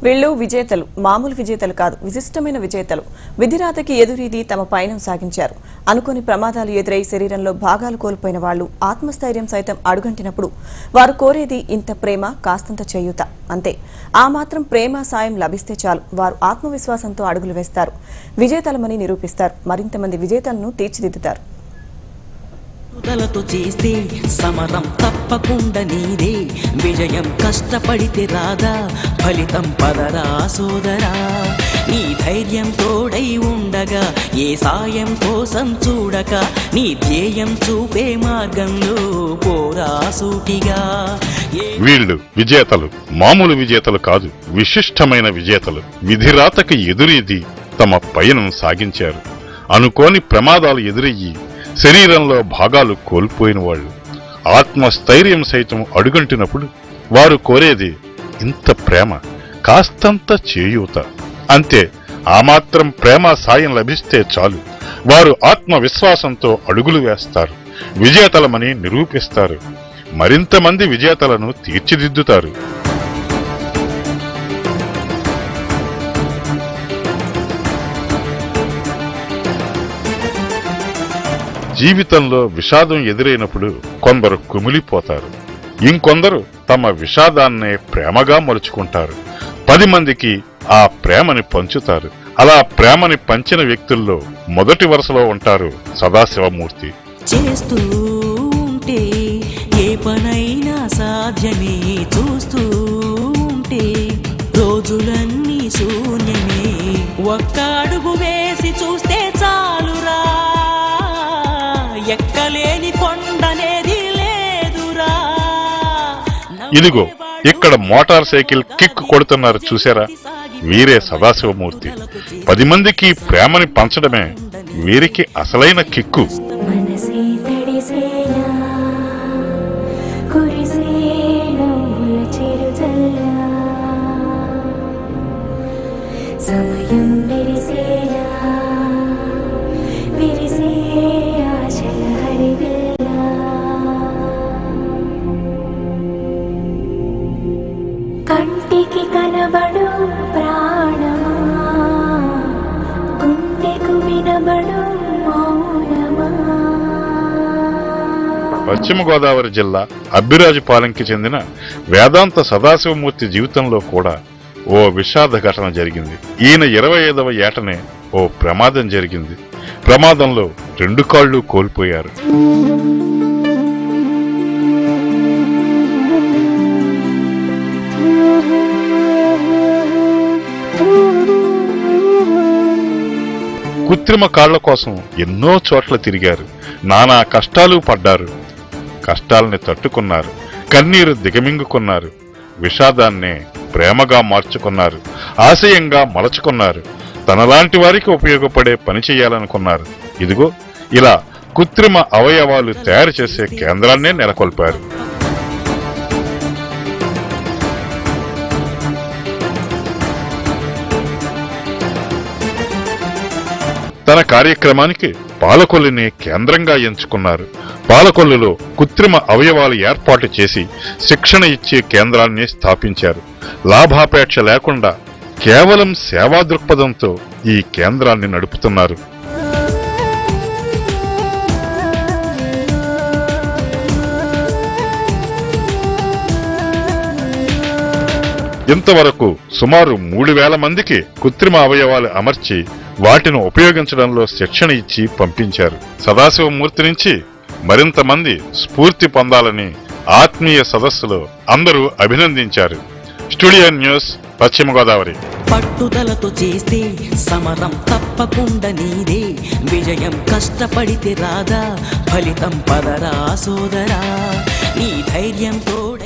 వీళ్ళు విజేతలు, మామూలు విజేతలు కాదు, విశిష్టమైన విజేతలు. విధిరాతకి ఎదురీది తమ పయనం సాగించారు. అనుకోని ప్రమాదాలు ఎదురై శరీరంలో భాగాలు కోల్పోయిన వాళ్లు ఆత్మస్థైర్యం సైతం అడుగంటినప్పుడు వారు కోరేది ఇంత ప్రేమ, కాస్తంత చేయూత. అంతే. ఆ మాత్రం ప్రేమ, సాయం లభిస్తే చాలు వారు ఆత్మవిశ్వాసంతో అడుగులు వేస్తారు. విజేతలమని నిరూపిస్తారు. మరింత మంది విజేతలను తీర్చిదిద్దుతారు. దలతో చేస్తే సమరం తప్పకుండా నీదే, విజయం కష్టపడితే రాదా, ఫలితం పదరా సోదరా. నీ ధైర్యం తోడై ఉండగా ఏ సాయం కోసం చూడక, నీ ధ్యేయం చూపే మార్గంలో పోరా సూటిగా. వీళ్ళు విజేతలు, మామూలు విజేతలు కాదు, విశిష్టమైన విజేతలు. విధిరాతకి ఎదురీది తమ పయనం సాగించారు. అనుకోని ప్రమాదాలు ఎదురయ్యి శరీరంలో భాగాలు కోల్పోయిన వాళ్ళు ఆత్మస్థైర్యం సైతం అడుగంటినప్పుడు వారు కోరేది ఇంత ప్రేమ, కాస్తంత చేయూత. అంతే. ఆ మాత్రం ప్రేమ, సాయం లభిస్తే చాలు వారు ఆత్మవిశ్వాసంతో అడుగులు వేస్తారు. విజేతలమని నిరూపిస్తారు. మరింత మంది విజేతలను తీర్చిదిద్దుతారు. జీవితంలో విషాదం ఎదురైనప్పుడు కొందరు కుమిలిపోతారు. ఇంకొందరు తమ విషాదాన్నే ప్రేమగా మలుచుకుంటారు. 10 మందికి ఆ ప్రేమని పంచుతారు. అలా ప్రేమని పంచిన వ్యక్తుల్లో మొదటి వరుసలో ఉంటారు సదాశివమూర్తి. చేస్తూ ఉంటే ఏ పనైనా సాధ్యమే, చూస్తూ ఉంటే రోజులన్నీ శూన్యమే. ఒక్క అడుగు వేసి చూస్తే చాలురా, ఎక్కలేని కొండనేది లేదురా. ఇదిగో ఇక్కడ మోటార్ సైకిల్ కిక్ కొడుతున్నారు చూసారా, వీరే సదాశివమూర్తి. 10 మందికి ప్రేమని పంచడమే వీరికి అసలైన కిక్కు. కంటికి కనబడు ప్రాణమా, గుండెకు వినబడు మౌనమా. పశ్చిమ గోదావరి జిల్లా అబ్బిరాజుపాలెంకి చెందిన వేదాంత సదాశివమూర్తి జీవితంలో కూడా ఓ విషాద ఘటన జరిగింది. ఈయన 25వ ఏటనే ఓ ప్రమాదం జరిగింది. ప్రమాదంలో 2 కాళ్ళు కోల్పోయారు. కృత్రిమ కాళ్ల కోసం ఎన్నో చోట్ల తిరిగారు. నానా కష్టాలు పడ్డారు. కష్టాల్ని తట్టుకున్నారు. కన్నీరు దిగమింగుకున్నారు. విషాదాన్నే ప్రేమగా మార్చుకున్నారు. ఆశయంగా మలచుకున్నారు. తనలాంటి వారికి ఉపయోగపడే పని చేయాలనుకున్నారు. ఇదిగో ఇలా కృత్రిమ అవయవాలు తయారు చేసే కేంద్రాన్నే నెలకొల్పారు. తన కార్యక్రమానికి పాలకొల్లుని కేంద్రంగా ఎంచుకున్నారు. పాలకొల్లులో కృత్రిమ అవయవాలు ఏర్పాటు చేసి శిక్షణ ఇచ్చే కేంద్రాన్ని స్థాపించారు. లాభాపేక్ష లేకుండా కేవలం సేవా దృక్పథంతో ఈ కేంద్రాన్ని నడుపుతున్నారు. ఇంతవరకు సుమారు 3000 మందికి కృత్రిమ అవయవాలు అమర్చి వాటిని ఉపయోగించడంలో శిక్షణ ఇచ్చి పంపించారు. సదాశివమూర్తి నుంచి మరింత మంది స్ఫూర్తి పొందాలని ఆత్మీయ సదస్సులో అందరూ అభినందించారు. స్టూడియో న్యూస్, పశ్చిమ గోదావరి. పట్టుదలతో చేస్తే సమరం తప్పకుండా నీదే, విజయం కష్టపడితే రాదా, ఫలితం పదరా సోదరా. నీ ధైర్యం తోడ